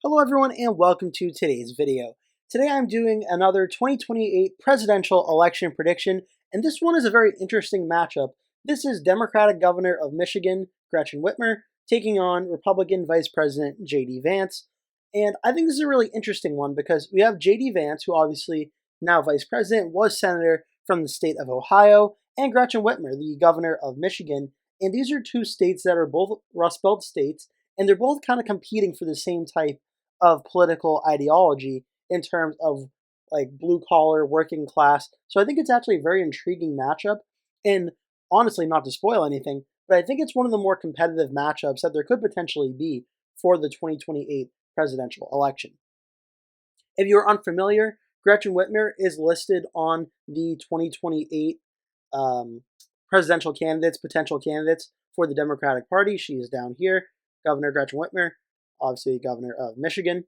Hello everyone and welcome to today's video. Today I'm doing another 2028 presidential election prediction, and this one is a very interesting matchup. This is Democratic Governor of Michigan, Gretchen Whitmer, taking on Republican Vice President J.D. Vance. And I think this is a really interesting one because we have J.D. Vance, who obviously now Vice President, was Senator from the state of Ohio, and Gretchen Whitmer, the Governor of Michigan. And these are two states that are both Rust Belt states, and they're both kind of competing for the same type of political ideology in terms of like blue collar, working class. So I think it's actually a very intriguing matchup. And honestly, not to spoil anything, but I think it's one of the more competitive matchups that there could potentially be for the 2028 presidential election. If you're unfamiliar, Gretchen Whitmer is listed on the 2028 presidential candidates, potential candidates for the Democratic Party. She is down here, Governor Gretchen Whitmer, obviously Governor of Michigan,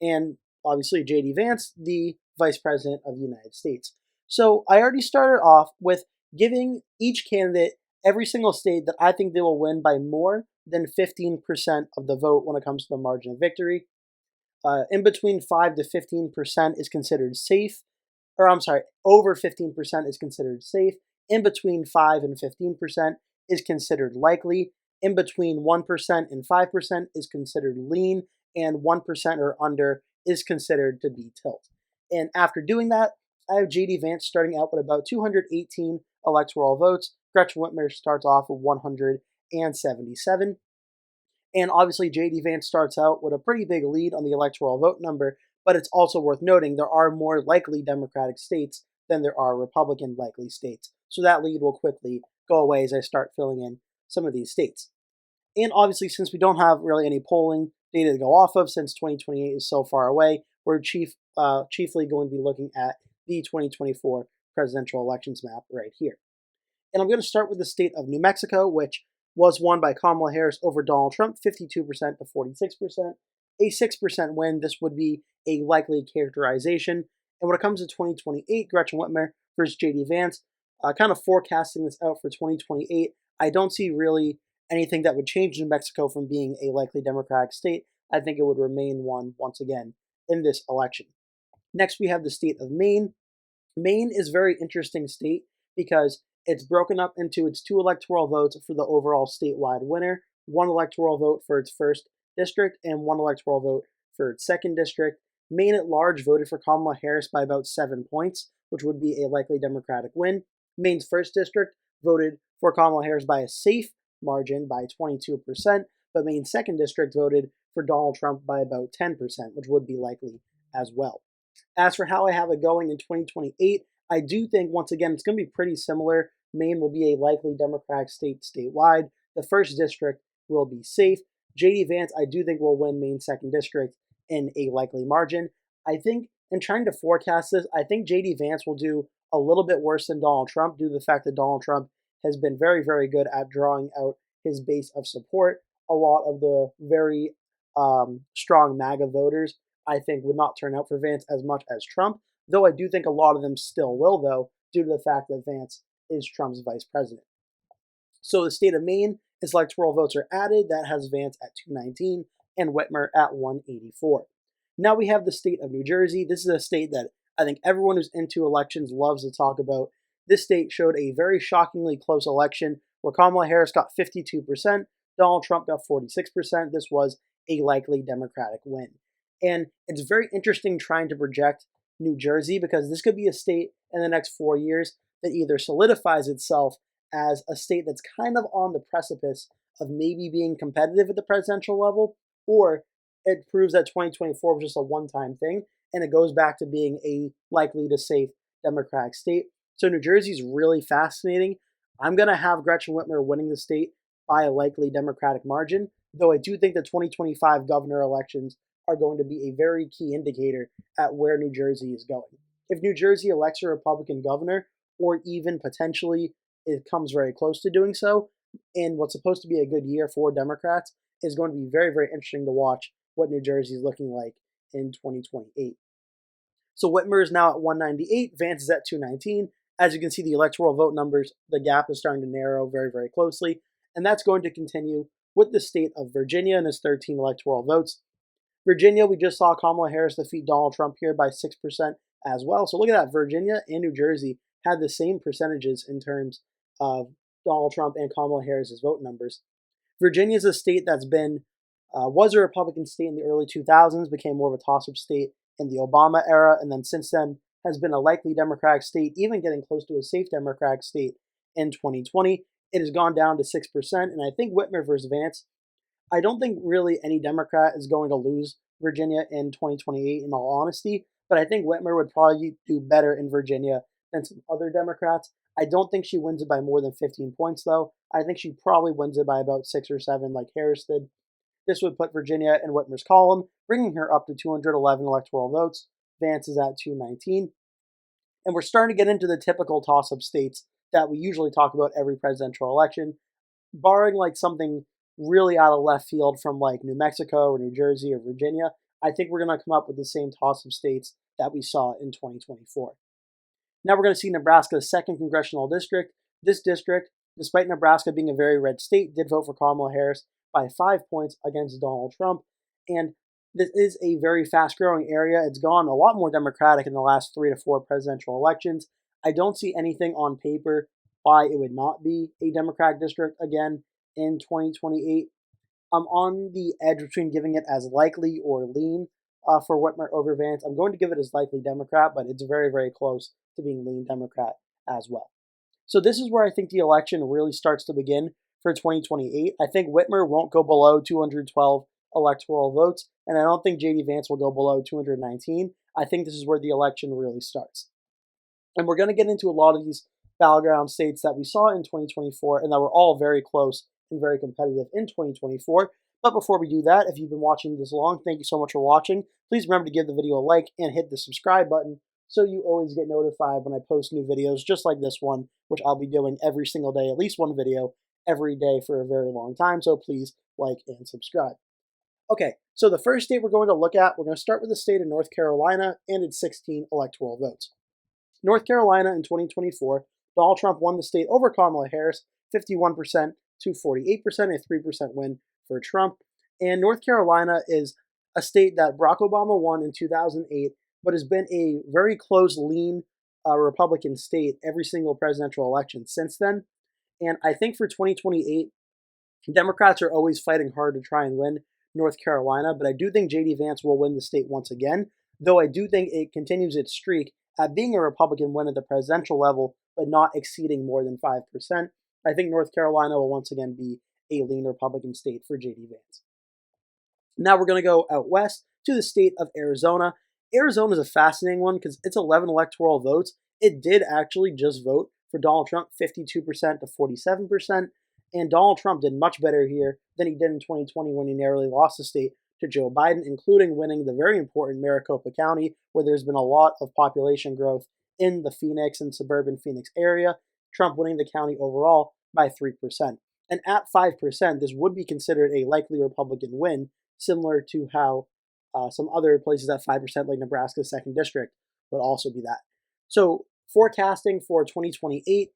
and obviously J.D. Vance, the Vice President of the United States. So I already started off with giving each candidate every single state that I think they will win by more than 15% of the vote when it comes to the margin of victory. In between 5 to 15% is considered safe, or I'm sorry, over 15% is considered safe. In between 5 and 15% is considered likely. In between 1% and 5% is considered lean, and 1% or under is considered to be tilt. And after doing that, I have J.D. Vance starting out with about 218 electoral votes. Gretchen Whitmer starts off with 177. And obviously, J.D. Vance starts out with a pretty big lead on the electoral vote number, but it's also worth noting there are more likely Democratic states than there are Republican likely states. So that lead will quickly go away as I start filling in some of these states. And obviously, since we don't have really any polling data to go off of, since 2028 is so far away, we're chiefly going to be looking at the 2024 presidential elections map right here. And I'm going to start with the state of New Mexico, which was won by Kamala Harris over Donald Trump, 52% to 46%. A 6% win, this would be a likely characterization. And when it comes to 2028, Gretchen Whitmer versus J.D. Vance, kind of forecasting this out for 2028, I don't see really anything that would change New Mexico from being a likely Democratic state. I think it would remain one once again in this election. Next, we have the state of Maine. Maine is a very interesting state because it's broken up into its 2 electoral votes for the overall statewide winner, 1 electoral vote for its first district, and 1 electoral vote for its second district. Maine at large voted for Kamala Harris by about 7 points, which would be a likely Democratic win. Maine's first district voted for Kamala Harris by a safe margin by 22%, but Maine's second district voted for Donald Trump by about 10%, which would be likely as well. As for how I have it going in 2028, I do think, once again, it's going to be pretty similar. Maine will be a likely Democratic state statewide. The first district will be safe. J.D. Vance, I do think, will win Maine's second district in a likely margin. I think, in trying to forecast this, I think J.D. Vance will do a little bit worse than Donald Trump due to the fact that Donald Trump has been very, very good at drawing out his base of support. A lot of the very strong MAGA voters, I think, would not turn out for Vance as much as Trump, though I do think a lot of them still will, though, due to the fact that Vance is Trump's vice president. So the state of Maine, its electoral votes are added. That has Vance at 219 and Whitmer at 184. Now we have the state of New Jersey. This is a state that I think everyone who's into elections loves to talk about. This state showed a very shockingly close election where Kamala Harris got 52%, Donald Trump got 46%. This was a likely Democratic win. And it's very interesting trying to project New Jersey because this could be a state in the next 4 years that either solidifies itself as a state that's kind of on the precipice of maybe being competitive at the presidential level, or it proves that 2024 was just a one-time thing and it goes back to being a likely to safe Democratic state. So New Jersey is really fascinating. I'm going to have Gretchen Whitmer winning the state by a likely Democratic margin, though I do think the 2025 governor elections are going to be a very key indicator at where New Jersey is going. If New Jersey elects a Republican governor, or even potentially it comes very close to doing so, in what's supposed to be a good year for Democrats, is going to be very, very interesting to watch what New Jersey is looking like in 2028. So Whitmer is now at 198, Vance is at 219. As you can see, the electoral vote numbers, the gap is starting to narrow very, very closely, and that's going to continue with the state of Virginia and its 13 electoral votes. Virginia, we just saw Kamala Harris defeat Donald Trump here by 6% as well. So look at that. Virginia and New Jersey had the same percentages in terms of Donald Trump and Kamala Harris's vote numbers. Virginia is a state that's been was a Republican state in the early 2000s, became more of a toss-up state in the Obama era, and then since then has been a likely Democratic state, even getting close to a safe Democratic state in 2020. It has gone down to 6%, and I think Whitmer versus Vance, I don't think really any Democrat is going to lose Virginia in 2028, in all honesty, but I think Whitmer would probably do better in Virginia than some other Democrats. I don't think she wins it by more than 15 points, though. I think she probably wins it by about 6 or 7, like Harris did. This would put Virginia in Whitmer's column, bringing her up to 211 electoral votes. Vance is at 219. And we're starting to get into the typical toss-up states that we usually talk about every presidential election, barring like something really out of left field from like New Mexico or New Jersey or Virginia. I think we're going to come up with the same toss-up states that we saw in 2024. Now we're going to see Nebraska's 2nd congressional district. This district, despite Nebraska being a very red state, did vote for Kamala Harris by 5 points against Donald Trump. And this is a very fast-growing area. It's gone a lot more Democratic in the last 3 to 4 presidential elections. I don't see anything on paper why it would not be a Democratic district again in 2028. I'm on the edge between giving it as likely or lean for Whitmer over Vance. I'm going to give it as likely Democrat, but it's very, very close to being lean Democrat as well. So this is where I think the election really starts to begin for 2028. I think Whitmer won't go below 212 electoral votes, and I don't think J.D. Vance will go below 219. I think this is where the election really starts. And we're going to get into a lot of these battleground states that we saw in 2024 and that were all very close and very competitive in 2024. But before we do that, if you've been watching this long, thank you so much for watching. Please remember to give the video a like and hit the subscribe button so you always get notified when I post new videos just like this one, which I'll be doing every single day, at least one video every day for a very long time. So please like and subscribe. Okay, so the first state we're going to look at, we're going to start with the state of North Carolina and its 16 electoral votes. North Carolina in 2024, Donald Trump won the state over Kamala Harris, 51% to 48%, a 3% win for Trump. And North Carolina is a state that Barack Obama won in 2008, but has been a very close, lean Republican state every single presidential election since then. And I think for 2028, Democrats are always fighting hard to try and win North Carolina, but I do think J.D. Vance will win the state once again, though I do think it continues its streak at being a Republican win at the presidential level, but not exceeding more than 5%. I think North Carolina will once again be a lean Republican state for J.D. Vance. Now we're going to go out west to the state of Arizona. Arizona is a fascinating one because it's 11 electoral votes. It did actually just vote for Donald Trump 52% to 47%, and Donald Trump did much better here than he did in 2020 when he narrowly lost the state to Joe Biden, including winning the very important Maricopa County, where there's been a lot of population growth in the Phoenix and suburban Phoenix area, Trump winning the county overall by 3%. And at 5%, this would be considered a likely Republican win, similar to how some other places at 5%, like Nebraska's 2nd district, would also be that. So forecasting for 2028,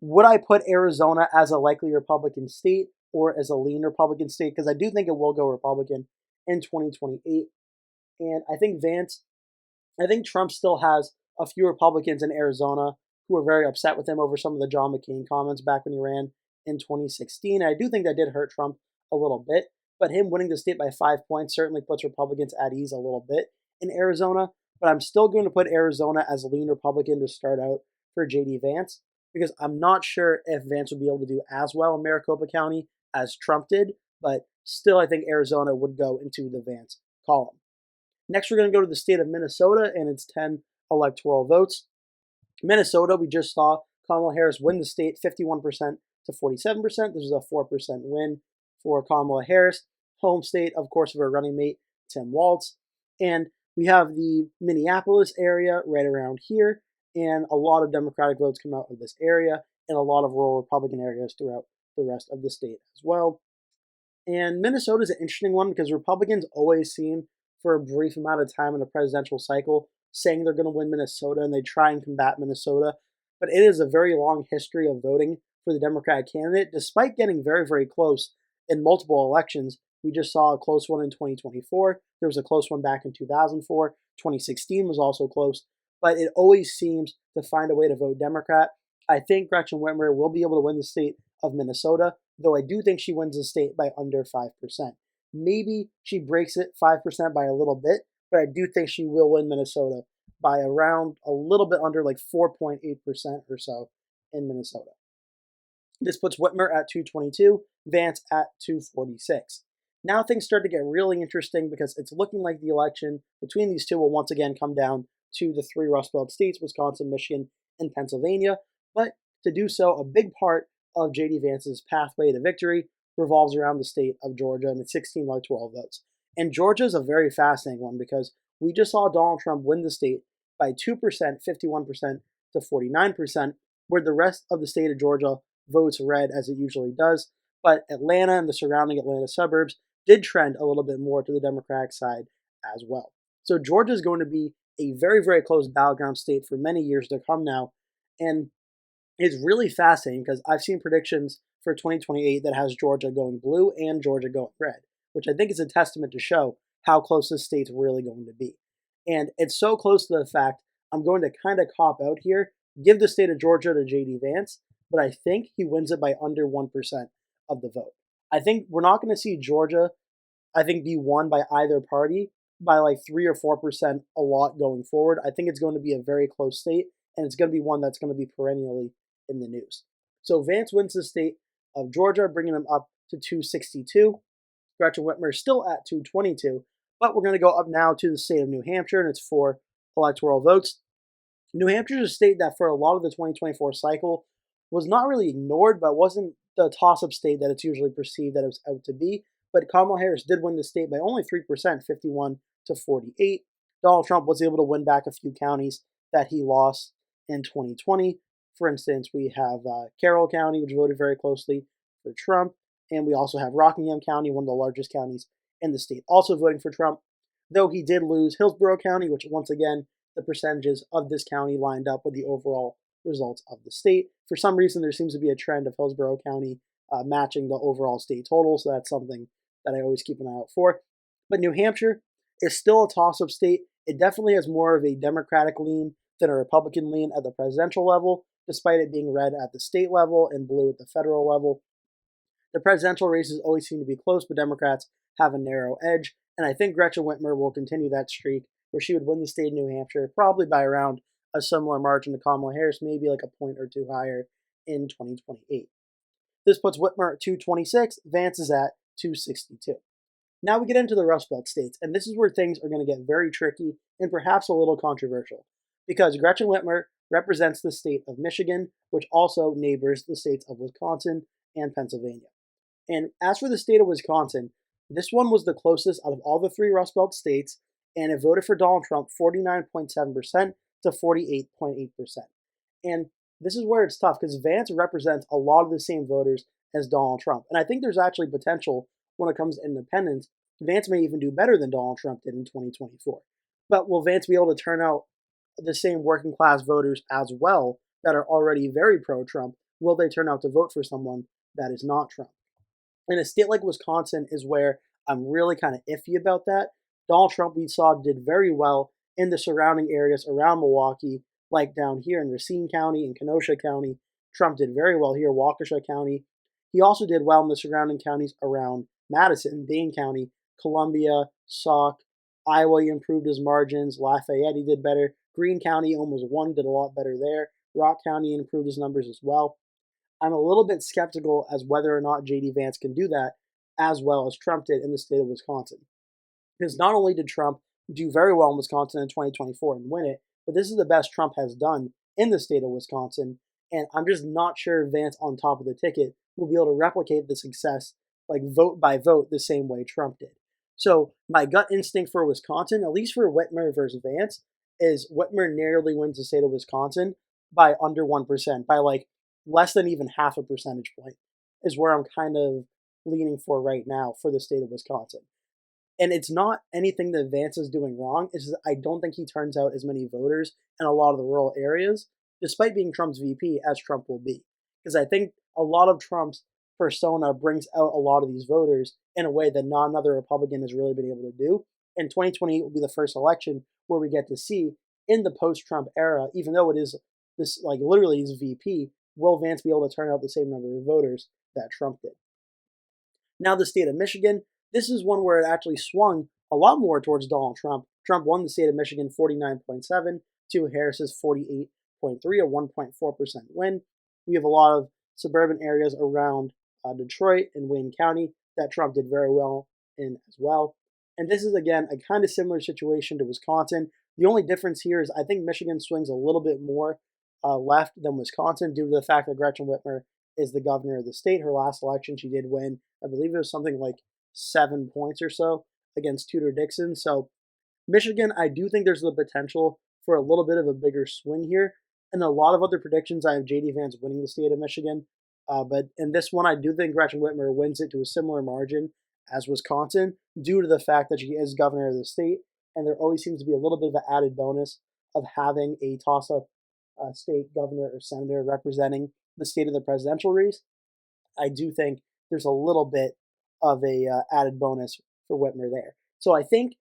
would I put Arizona as a likely Republican state or as a lean Republican state? Because I do think it will go Republican in 2028. And I think Trump still has a few Republicans in Arizona who are very upset with him over some of the John McCain comments back when he ran in 2016. And I do think that did hurt Trump a little bit, but him winning the state by 5 points certainly puts Republicans at ease a little bit in Arizona. But I'm still going to put Arizona as a lean Republican to start out for J.D. Vance, because I'm not sure if Vance would be able to do as well in Maricopa County as Trump did, but still I think Arizona would go into the Vance column. Next, we're going to go to the state of Minnesota and its 10 electoral votes. Minnesota, we just saw Kamala Harris win the state 51% to 47%. This is a 4% win for Kamala Harris. Home state, of course, of her running mate, Tim Walz. And we have the Minneapolis area right around here, and a lot of Democratic votes come out of this area, and a lot of rural Republican areas throughout the rest of the state as well. And Minnesota is an interesting one because Republicans always seem, for a brief amount of time in a presidential cycle, saying they're going to win Minnesota, and they try and combat Minnesota. But it is a very long history of voting for the Democratic candidate, despite getting very, very close in multiple elections We just saw a close one in 2024. There was a close one back in 2004. 2016 was also close, but it always seems to find a way to vote Democrat. I think Gretchen Whitmer will be able to win the state of Minnesota, though I do think she wins the state by under 5%. Maybe she breaks it 5% by a little bit, but I do think she will win Minnesota by around a little bit under like 4.8% or so in Minnesota. This puts Whitmer at 222, Vance at 246. Now things start to get really interesting because it's looking like the election between these two will once again come down to the three Rust Belt states, Wisconsin, Michigan, and Pennsylvania. But to do so, a big part of J.D. Vance's pathway to victory revolves around the state of Georgia and its 16 electoral votes. And Georgia is a very fascinating one because we just saw Donald Trump win the state by 2%, 51% to 49%, where the rest of the state of Georgia votes red as it usually does. But Atlanta and the surrounding Atlanta suburbs did trend a little bit more to the Democratic side as well. So Georgia is going to be a very, very close battleground state for many years to come now. And it's really fascinating because I've seen predictions for 2028 that has Georgia going blue and Georgia going red, which I think is a testament to show how close this state's really going to be. And it's so close to the fact I'm going to kind of cop out here, give the state of Georgia to J.D. Vance, but I think he wins it by under 1% of the vote. I think we're not going to see Georgia, be won by either party by like 3 or 4% a lot going forward. I think it's going to be a very close state, and it's going to be one that's going to be perennially in the news. So Vance wins the state of Georgia, bringing them up to 262. Gretchen Whitmer is still at 222, but we're going to go up now to the state of New Hampshire, and it's 4 electoral votes. New Hampshire is a state that for a lot of the 2024 cycle was not really ignored, but wasn't the toss-up state that it's usually perceived that it was out to be. But Kamala Harris did win the state by only 3%, 51 to 48. Donald Trump was able to win back a few counties that he lost in 2020. For instance, we have Carroll County, which voted very closely for Trump, and we also have Rockingham County, one of the largest counties in the state, also voting for Trump, though he did lose Hillsborough County, which once again, the percentages of this county lined up with the overall results of the state. For some reason, there seems to be a trend of Hillsborough County matching the overall state total, so that's something that I always keep an eye out for. But New Hampshire is still a toss-up state. It definitely has more of a Democratic lean than a Republican lean at the presidential level, despite it being red at the state level and blue at the federal level. The presidential races always seem to be close, but Democrats have a narrow edge, and I think Gretchen Whitmer will continue that streak where she would win the state of New Hampshire probably by around a similar margin to Kamala Harris, maybe like a point or two higher in 2028. This puts Whitmer at 226, Vance is at 262. Now we get into the Rust Belt states, and this is where things are going to get very tricky and perhaps a little controversial, because Gretchen Whitmer represents the state of Michigan, which also neighbors the states of Wisconsin and Pennsylvania. And as for the state of Wisconsin, this one was the closest out of all the 3 Rust Belt states, and it voted for Donald Trump 49.7% to 48.8%. And this is where it's tough because Vance represents a lot of the same voters as Donald Trump. And I think there's actually potential when it comes to independents. Vance may even do better than Donald Trump did in 2024. But will Vance be able to turn out the same working class voters as well that are already very pro-Trump? Will they turn out to vote for someone that is not Trump? And a state like Wisconsin is where I'm really kind of iffy about that. Donald Trump, we saw, did very well in the surrounding areas around Milwaukee, like down here in Racine County and Kenosha County. Trump did very well here, Waukesha County. He also did well in the surrounding counties around Madison, Dane County, Columbia, Sauk, Iowa, he improved his margins. Lafayette, he did better. Greene County almost won, did a lot better there. Rock County improved his numbers as well. I'm a little bit skeptical as whether or not J.D. Vance can do that as well as Trump did in the state of Wisconsin. Because not only did Trump do very well in Wisconsin in 2024 and win it, but this is the best Trump has done in the state of Wisconsin, and I'm just not sure Vance on top of the ticket will be able to replicate the success, like vote by vote, the same way Trump did. So my gut instinct for Wisconsin, at least for Whitmer versus Vance, is Whitmer narrowly wins the state of Wisconsin by under 1%, by like less than even half a percentage point, is where I'm kind of leaning for right now for the state of Wisconsin. And it's not anything that Vance is doing wrong. It's just I don't think he turns out as many voters in a lot of the rural areas, despite being Trump's VP, as Trump will be. Because I think a lot of Trump's persona brings out a lot of these voters in a way that not another Republican has really been able to do. And 2028 will be the first election where we get to see in the post-Trump era, even though it is this like literally is VP, will Vance be able to turn out the same number of voters that Trump did? Now the state of Michigan, this is one where it actually swung a lot more towards Donald Trump. Trump won the state of Michigan 49.7 to Harris's 48.3, a 1.4% win. We have a lot of suburban areas around Detroit and Wayne County that Trump did very well in as well. And this is, again, a kind of similar situation to Wisconsin. The only difference here is I think Michigan swings a little bit more left than Wisconsin due to the fact that Gretchen Whitmer is the governor of the state. Her last election, she did win, I believe it was something like 7 points or so against Tudor Dixon. So Michigan, I do think there's the potential for a little bit of a bigger swing here. And a lot of other predictions, I have J.D. Vance winning the state of Michigan. But in this one, I do think Gretchen Whitmer wins it to a similar margin as Wisconsin due to the fact that she is governor of the state. And there always seems to be a little bit of an added bonus of having a toss-up state governor or senator representing the state of the presidential race. I do think there's a little bit of a added bonus for Whitmer there. So I think,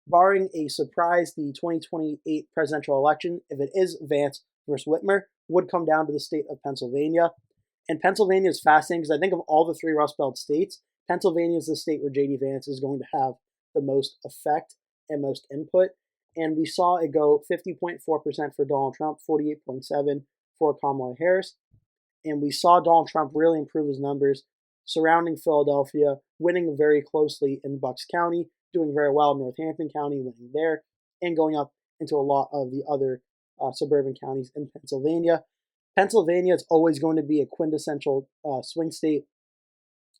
barring a surprise, the 2028 presidential election, if it is Vance versus Whitmer, would come down to the state of Pennsylvania. And Pennsylvania is fascinating because I think of all the 3 Rust Belt states, Pennsylvania is the state where J.D. Vance is going to have the most effect and most input. And we saw it go 50.4% for Donald Trump, 48.7% for Kamala Harris. And we saw Donald Trump really improve his numbers surrounding Philadelphia, winning very closely in Bucks County, doing very well in Northampton County, winning there, and going up into a lot of the other suburban counties in Pennsylvania. Pennsylvania is always going to be a quintessential swing state.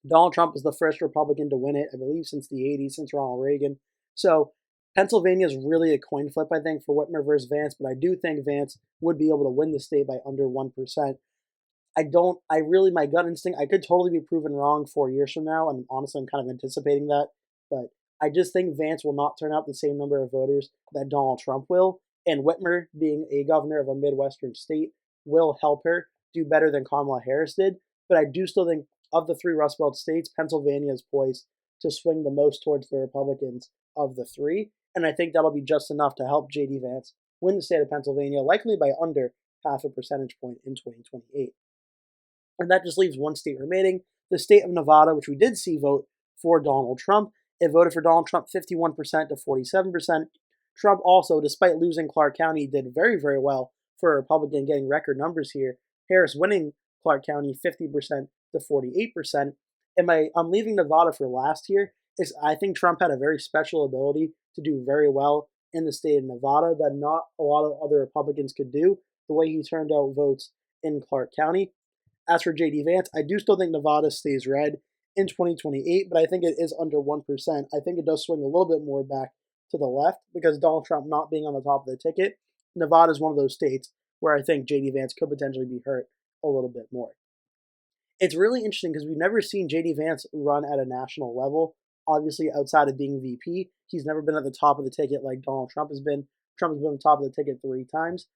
Donald Trump was the first Republican to win it, I believe, since the 80s, since Ronald Reagan. So Pennsylvania is really a coin flip, I think, for Whitmer versus Vance, but I do think Vance would be able to win the state by under 1%. My gut instinct, I could totally be proven wrong 4 years from now, and honestly, I'm kind of anticipating that, but I just think Vance will not turn out the same number of voters that Donald Trump will, and Whitmer, being a governor of a Midwestern state, will help her do better than Kamala Harris did, but I do still think of the 3 Rust Belt states, Pennsylvania is poised to swing the most towards the Republicans of the 3, and I think that'll be just enough to help J.D. Vance win the state of Pennsylvania, likely by under half a percentage point in 2028. And that just leaves one state remaining, the state of Nevada, which we did see vote for Donald Trump. It voted for Donald Trump 51% to 47%. Trump also, despite losing Clark County, did very, very well for a Republican, getting record numbers here. Harris winning Clark County 50% to 48%. I'm leaving Nevada for last here, is I think Trump had a very special ability to do very well in the state of Nevada that not a lot of other Republicans could do, the way he turned out votes in Clark County. As for J.D. Vance, I do still think Nevada stays red in 2028, but I think it is under 1%. I think it does swing a little bit more back to the left because Donald Trump not being on the top of the ticket, Nevada is one of those states where I think J.D. Vance could potentially be hurt a little bit more. It's really interesting because we've never seen J.D. Vance run at a national level. Obviously, outside of being VP, he's never been at the top of the ticket like Donald Trump has been. Trump has been on the top of the ticket 3 times.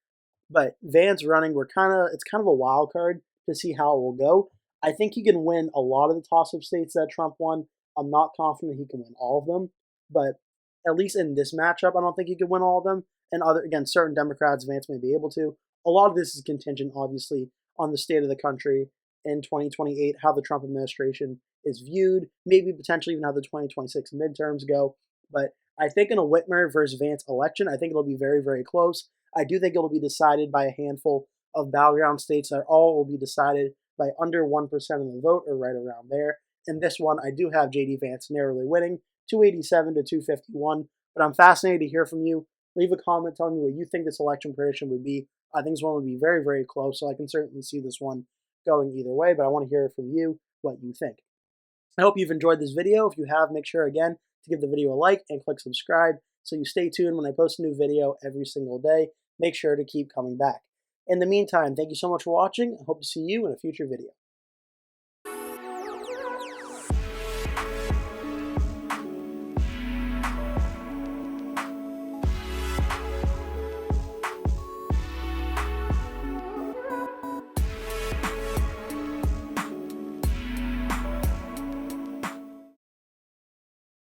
But Vance running, it's kind of a wild card to see how it will go. I think he can win a lot of the toss-up states that Trump won. I'm not confident he can win all of them, but at least in this matchup, I don't think he can win all of them. And against certain Democrats, Vance may be able to. A lot of this is contingent, obviously, on the state of the country in 2028, how the Trump administration is viewed, maybe potentially even how the 2026 midterms go. But I think in a Whitmer versus Vance election, I think it'll be very, very close. I do think it'll be decided by a handful of battleground states that all will be decided by under 1% of the vote or right around there. In this one, I do have J.D. Vance narrowly winning, 287 to 251. But I'm fascinated to hear from you. Leave a comment telling me what you think this election prediction would be. I think this one would be very, very close, so I can certainly see this one going either way, but I want to hear from you what you think. I hope you've enjoyed this video. If you have, make sure again to give the video a like and click subscribe so you stay tuned when I post a new video every single day. Make sure to keep coming back. In the meantime, thank you so much for watching. I hope to see you in a future video.